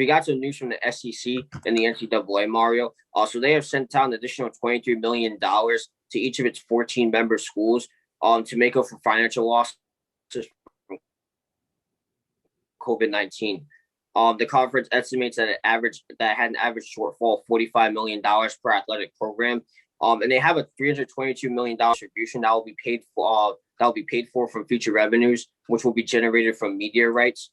we got some news from the SEC and the NCAA, Mario. So they have sent out an additional $23 million to each of its 14 member schools to make up for financial losses from COVID-19. The conference estimates that had an average shortfall of $45 million per athletic program. And they have a $322 million distribution that will be paid for from future revenues, which will be generated from media rights,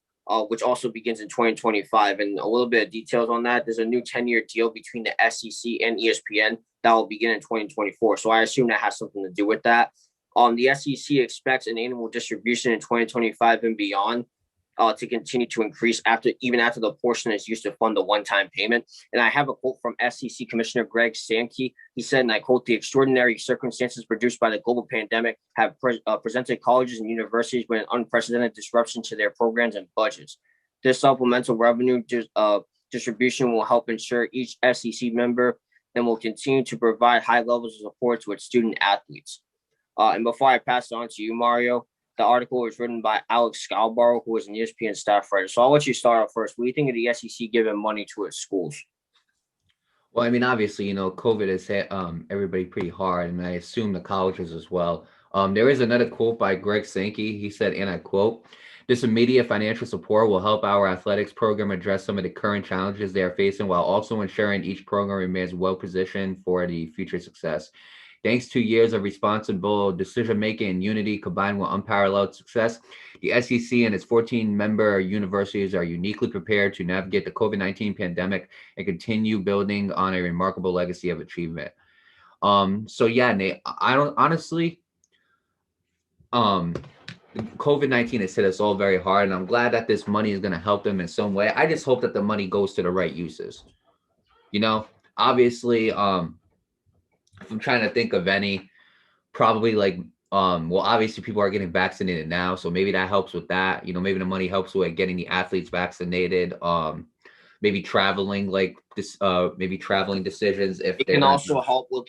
which also begins in 2025. And a little bit of details on that. There's a new 10-year deal between the SEC and ESPN that will begin in 2024. So I assume that has something to do with that. The SEC expects an annual distribution in 2025 and beyond to continue to increase even after the portion is used to fund the one-time payment. And I have a quote from SEC Commissioner Greg Sankey. He said, and I quote, "The extraordinary circumstances produced by the global pandemic have presented colleges and universities with an unprecedented disruption to their programs and budgets. This supplemental revenue distribution will help ensure each SEC member and will continue to provide high levels of support to its student athletes." And before I pass it on to you, Mario, the article was written by Alex Scalbaro, who is an ESPN staff writer. So I'll let you start off first. What do you think of the SEC giving money to its schools? Well, I mean, obviously, COVID has hit everybody pretty hard, and I assume the colleges as well. There is another quote by Greg Sankey. He said, and I quote, "This immediate financial support will help our athletics program address some of the current challenges they are facing while also ensuring each program remains well-positioned for the future success. Thanks to years of responsible decision-making and unity combined with unparalleled success, the SEC and its 14-member universities are uniquely prepared to navigate the COVID-19 pandemic and continue building on a remarkable legacy of achievement." So yeah, Nate, I don't honestly, COVID-19 has hit us all very hard, and I'm glad that this money is going to help them in some way. I just hope that the money goes to the right uses. Obviously, if I'm trying to think of any, probably well, obviously people are getting vaccinated now, so maybe that helps with that. Maybe the money helps with getting the athletes vaccinated. Maybe traveling maybe traveling decisions. If it can also help with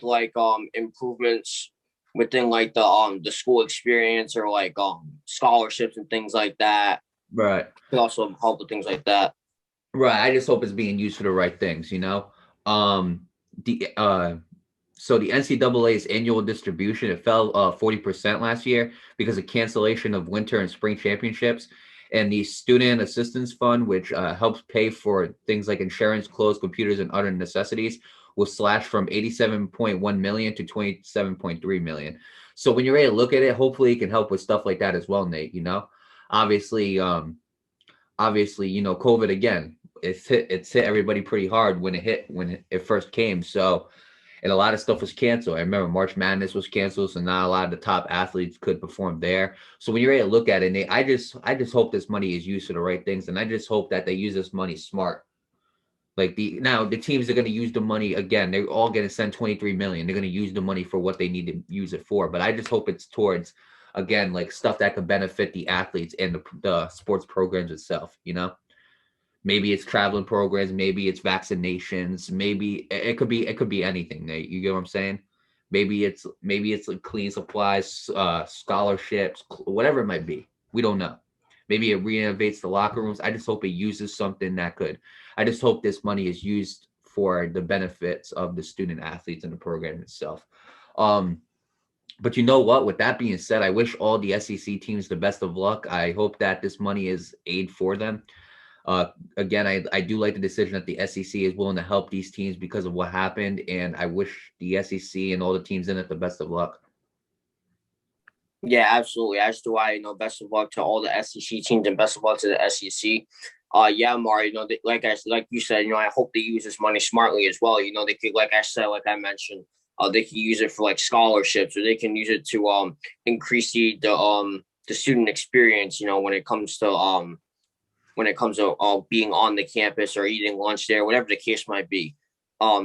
improvements within the school experience or scholarships and things like that. Right. It can also help with things like that. Right. I just hope it's being used for the right things. So the NCAA's annual distribution, it fell 40% last year because of cancellation of winter and spring championships. And the Student Assistance Fund, which helps pay for things like insurance, clothes, computers, and other necessities, was slashed from $87.1 million to $27.3 million. So when you're ready to look at it, hopefully it can help with stuff like that as well, Nate. Obviously, COVID again, it's hit everybody pretty hard when it first came. So. And a lot of stuff was canceled. I remember March Madness was canceled, so not a lot of the top athletes could perform there. So when you're ready to look at it, Nate, I just hope this money is used for the right things, and I just hope that they use this money smart. The teams are going to use the money again. They're all going to send $23 million. They're going to use the money for what they need to use it for. But I just hope it's towards, again, stuff that could benefit the athletes and the sports programs itself. Maybe it's traveling programs, maybe it's vaccinations, maybe it could be anything, Nate. You get what I'm saying? Maybe it's clean supplies, scholarships, whatever it might be. We don't know. Maybe it renovates the locker rooms. I just hope it uses something that could. I just hope this money is used for the benefits of the student athletes and the program itself. But you know what? With that being said, I wish all the SEC teams the best of luck. I hope that this money is aid for them. Again, I do like the decision that the SEC is willing to help these teams because of what happened, and I wish the SEC and all the teams in it the best of luck. Yeah, absolutely. As do I. Best of luck to all the SEC teams and best of luck to the SEC. Yeah, Mario. Like you said, I hope they use this money smartly as well. They could, like I mentioned, they can use it for scholarships, or they can use it to increase the student experience. When it comes to being on the campus or eating lunch there, whatever the case might be,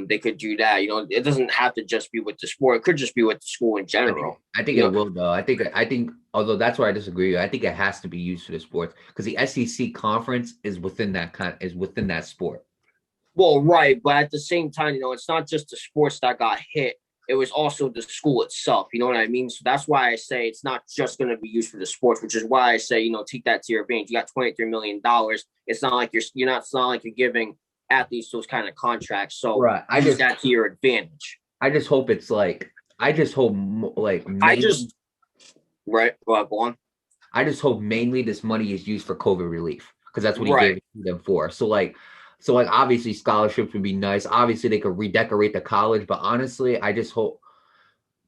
they could do that. It doesn't have to just be with the sport. It could just be with the school in general. I think it will, though. I think, although that's where I disagree, I think it has to be used for the sports because the SEC conference is within that sport. Well, right, but at the same time, it's not just the sports that got hit it was also the school itself. You know what I mean? So that's why I say it's not just going to be used for the sports, which is why I say, take that to your advantage. You got $23 million. It's not like it's not like you're giving athletes those kind of contracts. So Right. use that to your advantage. I just hope it's like, I just hope like mainly, Right. Go on. I just hope mainly this money is used for COVID relief because that's what he Right. gave it to them for. So obviously scholarships would be nice. Obviously they could redecorate the college, but honestly, I just hope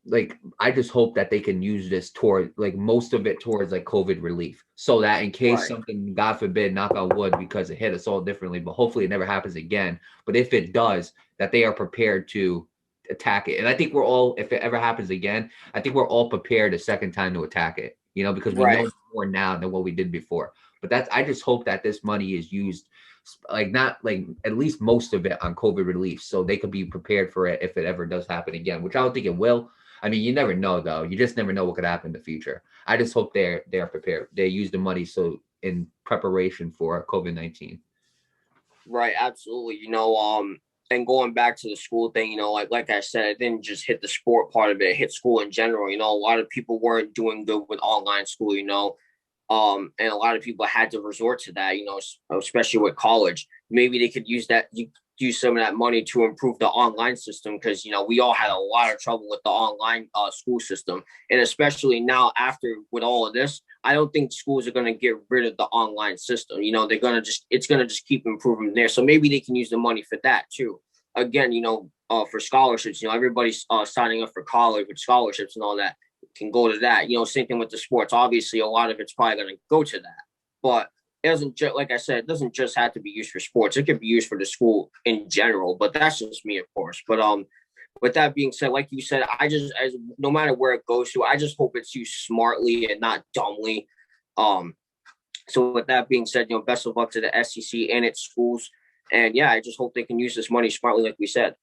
that they can use this toward like most of it towards like COVID relief, so that in case Right. something, God forbid, knock on wood, because it hit us all differently, but hopefully it never happens again. But if it does, that they are prepared to attack it. And I think we're all, if it ever happens again, I think we're all prepared a second time to attack it, because we Right. know more now than what we did before. But I just hope that this money is used like not like at least most of it on COVID relief, so they could be prepared for it if it ever does happen again, which I don't think it will. I mean, you never know though. You just never know what could happen in the future. I just hope they're prepared. They use the money so in preparation for COVID-19. Right. Absolutely. And going back to the school thing, like I said, it didn't just hit the sport part of it. It hit school in general. A lot of people weren't doing good with online school. And a lot of people had to resort to that. Especially with college. Maybe they could use some of that money to improve the online system, because we all had a lot of trouble with the online school system, and especially now after with all of this, I don't think schools are going to get rid of the online system. They're going to it's going to just keep improving there. So maybe they can use the money for that too. Again, for scholarships, everybody's signing up for college with scholarships and all that can go to that. Same thing with the sports. Obviously, a lot of it's probably going to go to that, but it doesn't like I said, it doesn't just have to be used for sports. It could be used for the school in general, but that's just me, of course. But with that being said, like you said, no matter where it goes to, I just hope it's used smartly and not dumbly. So with that being said, best of luck to the SEC and its schools. And yeah, I just hope they can use this money smartly, like we said.